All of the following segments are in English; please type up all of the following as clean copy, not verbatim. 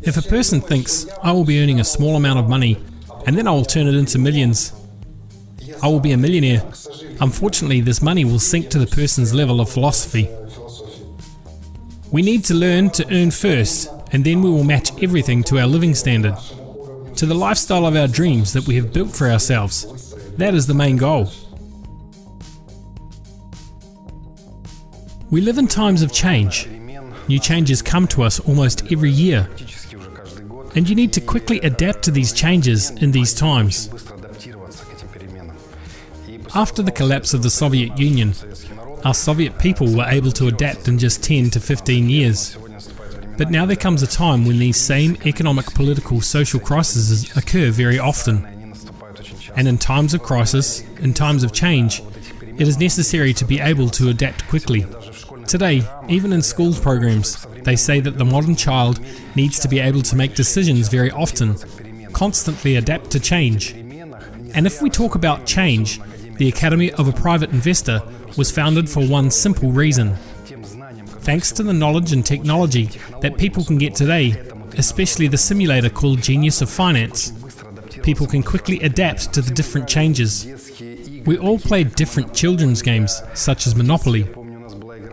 If a person thinks, I will be earning a small amount of money and then I will turn it into millions, I will be a millionaire, unfortunately this money will sink to the person's level of philosophy. We need to learn to earn first, and then we will match everything to our living standard, to the lifestyle of our dreams that we have built for ourselves. That is the main goal. We live in times of change. New changes come to us almost every year, and you need to quickly adapt to these changes in these times. After the collapse of the Soviet Union, our Soviet people were able to adapt in just 10 to 15 years. But now there comes a time when these same economic, political, social crises occur very often. And in times of crisis, in times of change, it is necessary to be able to adapt quickly. Today, even in school programs, they say that the modern child needs to be able to make decisions very often, constantly adapt to change. And if we talk about change, the Academy of a Private Investor was founded for one simple reason. Thanks to the knowledge and technology that people can get today, especially the simulator called Genius of Finance, people can quickly adapt to the different changes. We all played different children's games, such as Monopoly.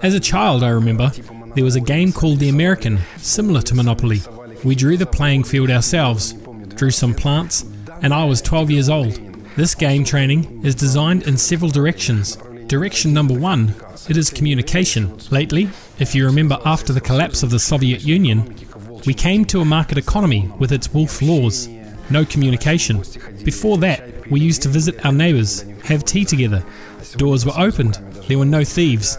As a child, I remember, there was a game called The American, similar to Monopoly. We drew the playing field ourselves, drew some plants, and I was 12 years old. This game training is designed in several directions. Direction number 1, it is communication. Lately, if you remember after the collapse of the Soviet Union, we came to a market economy with its wolf laws. No communication. Before that, we used to visit our neighbours, have tea together. Doors were opened, there were no thieves.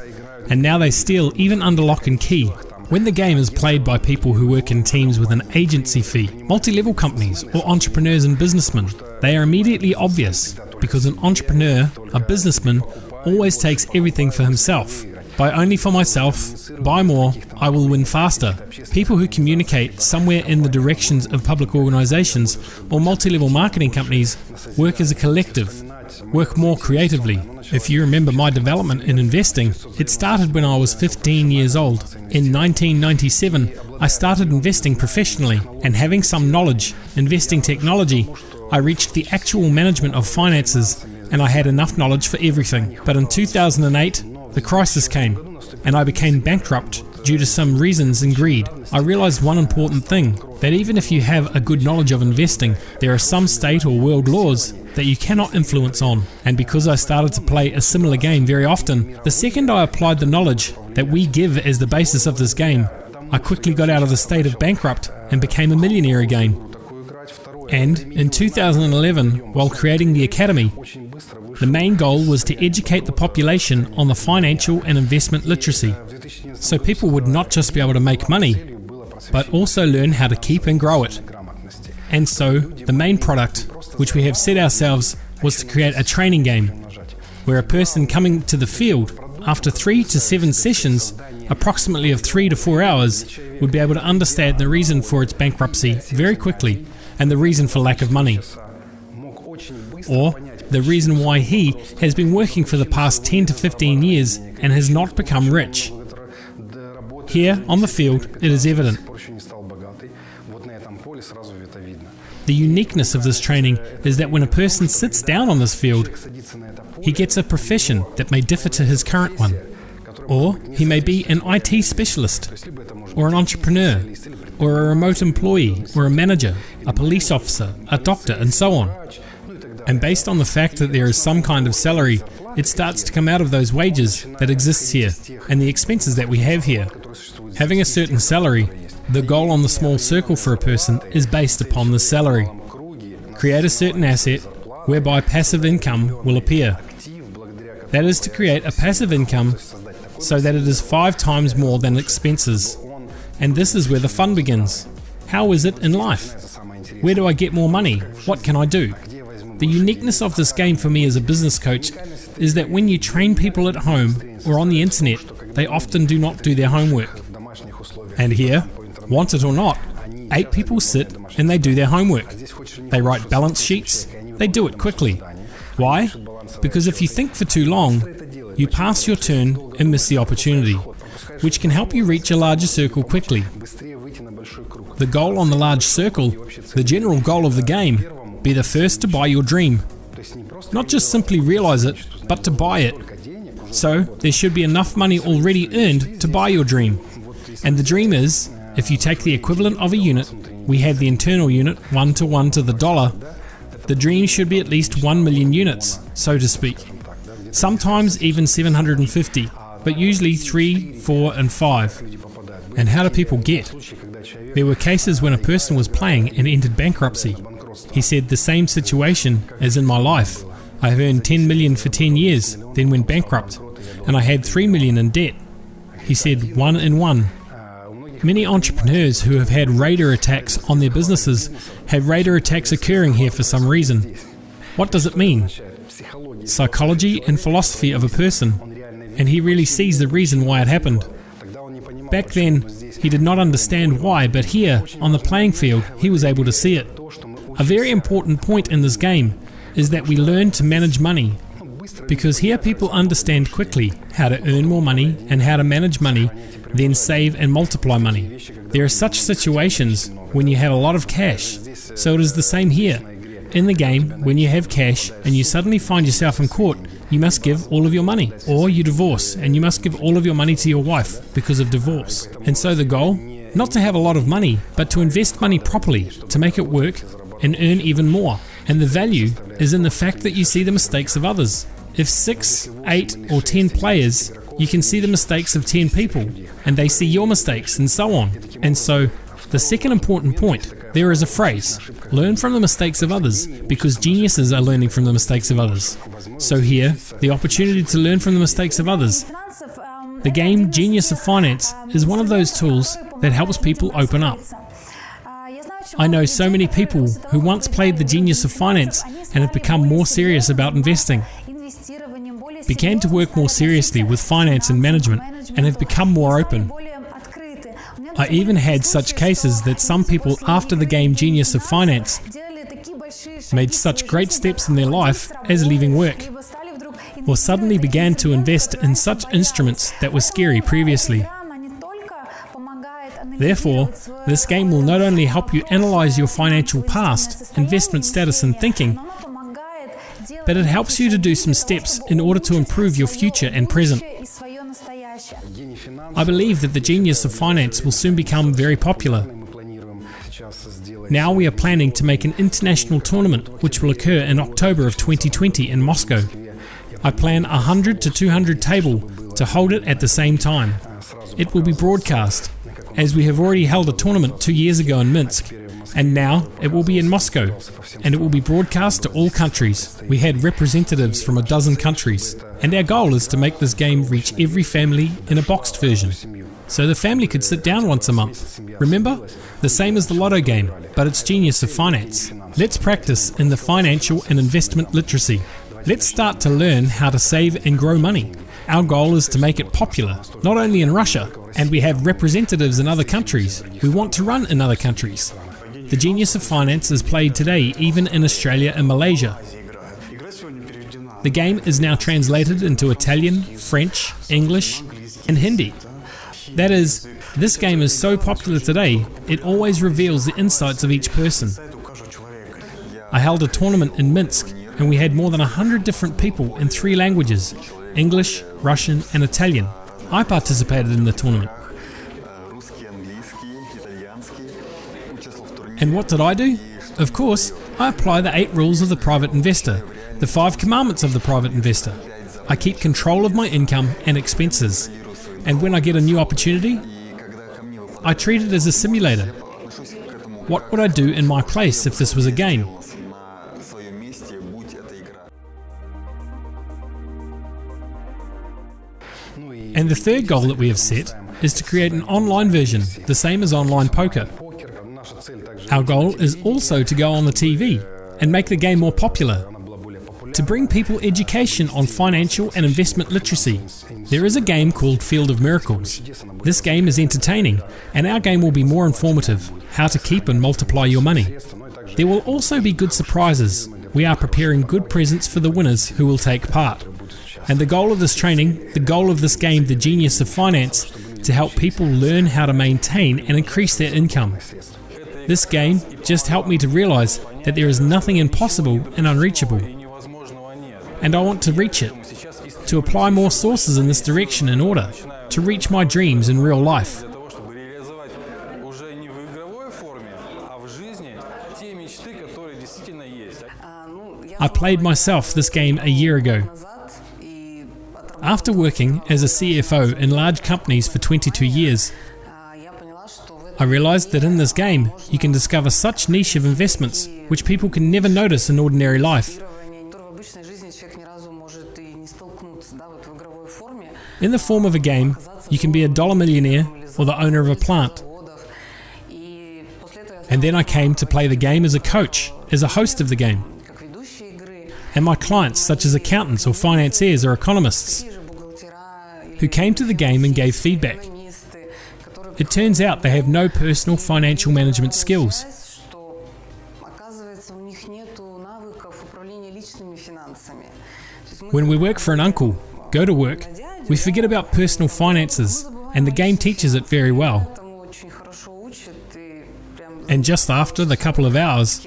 And now they steal even under lock and key. When the game is played by people who work in teams with an agency fee, multi-level companies or entrepreneurs and businessmen, they are immediately obvious because an entrepreneur, a businessman, always takes everything for himself. Buy only for myself, buy more, I will win faster. People who communicate somewhere in the directions of public organisations or multi-level marketing companies work as a collective, work more creatively. If you remember my development in investing, it started when I was 15 years old. In 1997, I started investing professionally, and having some knowledge, investing technology, I reached the actual management of finances, and I had enough knowledge for everything. But in 2008, the crisis came, and I became bankrupt due to some reasons and greed. I realized one important thing, that even if you have a good knowledge of investing, there are some state or world laws that you cannot influence on. And because I started to play a similar game very often, the second I applied the knowledge that we give as the basis of this game, I quickly got out of the state of bankrupt and became a millionaire again. And in 2011, while creating the Academy, the main goal was to educate the population on the financial and investment literacy, so people would not just be able to make money, but also learn how to keep and grow it. And so, the main product, which we have set ourselves, was to create a training game, where a person coming to the field, after 3 to 7 sessions, approximately of 3 to 4 hours, would be able to understand the reason for its bankruptcy very quickly, and the reason for lack of money, or the reason why he has been working for the past 10 to 15 years and has not become rich. Here on the field, it is evident. The uniqueness of this training is that when a person sits down on this field, he gets a profession that may differ to his current one, or he may be an IT specialist, or an entrepreneur, or a remote employee, or a manager, a police officer, a doctor, and so on. And based on the fact that there is some kind of salary, it starts to come out of those wages that exists here, and the expenses that we have here. Having a certain salary, the goal on the small circle for a person is based upon the salary. Create a certain asset whereby passive income will appear. That is to create a passive income so that it is 5 times more than expenses. And this is where the fun begins. How is it in life? Where do I get more money? What can I do? The uniqueness of this game for me as a business coach is that when you train people at home or on the internet, they often do not do their homework. And here, want it or not, 8 people sit and they do their homework. They write balance sheets, they do it quickly. Why? Because if you think for too long, you pass your turn and miss the opportunity, which can help you reach a larger circle quickly. The goal on the large circle, the general goal of the game, be the first to buy your dream. Not just simply realize it, but to buy it. So, there should be enough money already earned to buy your dream. And the dream is, if you take the equivalent of a unit, we have the internal unit 1 to the dollar, the dream should be at least 1 million units, so to speak. Sometimes even 750, but usually 3, 4 and 5. And how do people get? There were cases when a person was playing and entered bankruptcy. He said, the same situation as in my life. I have earned 10 million for 10 years, then went bankrupt, and I had 3 million in debt. He said 1 in 1. Many entrepreneurs who have had raider attacks on their businesses have raider attacks occurring here for some reason. What does it mean? Psychology and philosophy of a person, and he really sees the reason why it happened. Back then, he did not understand why, but here, on the playing field, he was able to see it. A very important point in this game is that we learn to manage money, because here people understand quickly how to earn more money and how to manage money, then save and multiply money. There are such situations when you have a lot of cash, so it is the same here. In the game, when you have cash and you suddenly find yourself in court, you must give all of your money, or you divorce and you must give all of your money to your wife because of divorce. And so the goal, not to have a lot of money, but to invest money properly, to make it work and earn even more. And the value is in the fact that you see the mistakes of others. If 6, 8 or 10 players, you can see the mistakes of 10 people, and they see your mistakes and so on. And so, the second important point, there is a phrase, learn from the mistakes of others, because geniuses are learning from the mistakes of others. So here, the opportunity to learn from the mistakes of others. The game Genius of Finance is one of those tools that helps people open up. I know so many people who once played the Genius of Finance and have become more serious about investing, began to work more seriously with finance and management, and have become more open. I even had such cases that some people after the game Genius of Finance made such great steps in their life as leaving work, or suddenly began to invest in such instruments that were scary previously. Therefore, this game will not only help you analyze your financial past, investment status and thinking, but it helps you to do some steps in order to improve your future and present. I believe that the Genius of Finance will soon become very popular. Now we are planning to make an international tournament which will occur in October of 2020 in Moscow. I plan 100 to 200 table to hold it at the same time. It will be broadcast, as we have already held a tournament 2 years ago in Minsk, and now it will be in Moscow, and it will be broadcast to all countries. We had representatives from 12 countries, and our goal is to make this game reach every family in a boxed version, so the family could sit down once a month. Remember? The same as the lotto game, but it's Genius of Finance. Let's practice in the financial and investment literacy. Let's start to learn how to save and grow money. Our goal is to make it popular, not only in Russia, and we have representatives in other countries. We want to run in other countries. The Genius of Finance is played today even in Australia and Malaysia. The game is now translated into Italian, French, English, and Hindi. That is, this game is so popular today, it always reveals the insights of each person. I held a tournament in Minsk, and we had more than 100 different people in 3 languages, English, Russian, and Italian. I participated in the tournament. And what did I do? Of course, I apply the 8 rules of the private investor, the 5 commandments of the private investor. I keep control of my income and expenses. And when I get a new opportunity, I treat it as a simulator. What would I do in my place if this was a game? And the third goal that we have set is to create an online version, the same as online poker. Our goal is also to go on the TV and make the game more popular, to bring people education on financial and investment literacy. There is a game called Field of Miracles. This game is entertaining, and our game will be more informative, how to keep and multiply your money. There will also be good surprises. We are preparing good presents for the winners who will take part. And the goal of this training, the goal of this game, the Genius of Finance, to help people learn how to maintain and increase their income. This game just helped me to realize that there is nothing impossible and unreachable, and I want to reach it, to apply more sources in this direction in order to reach my dreams in real life. I played myself this game a year ago. After working as a CFO in large companies for 22 years, I realized that in this game you can discover such niche of investments which people can never notice in ordinary life. In the form of a game, you can be a dollar millionaire or the owner of a plant. And then I came to play the game as a coach, as a host of the game. And my clients, such as accountants or financiers or economists, who came to the game and gave feedback. It turns out they have no personal financial management skills. When we work for an uncle, go to work, we forget about personal finances, and the game teaches it very well. And just after the couple of hours,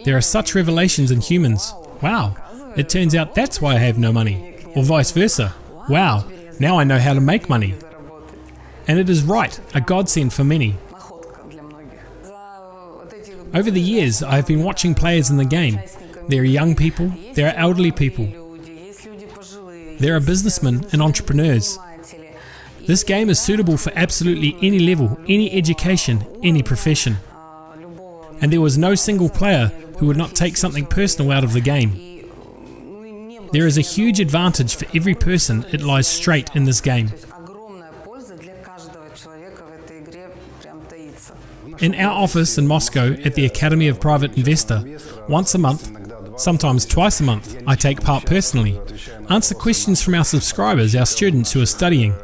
there are such revelations in humans. Wow, it turns out that's why I have no money, or vice versa. Wow, now I know how to make money. And it is right, a godsend for many. Over the years, I have been watching players in the game. There are young people, there are elderly people, there are businessmen and entrepreneurs. This game is suitable for absolutely any level, any education, any profession. And there was no single player who would not take something personal out of the game. There is a huge advantage for every person. It lies straight in this game. In our office in Moscow at the Academy of Private Investor, once a month, sometimes twice a month, I take part personally, answer questions from our subscribers, our students who are studying.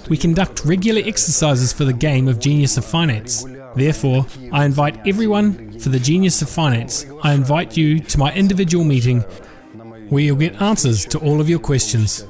We conduct regular exercises for the game of Genius of Finance. Therefore, I invite everyone for the Genius of Finance. I invite you to my individual meeting where you'll get answers to all of your questions.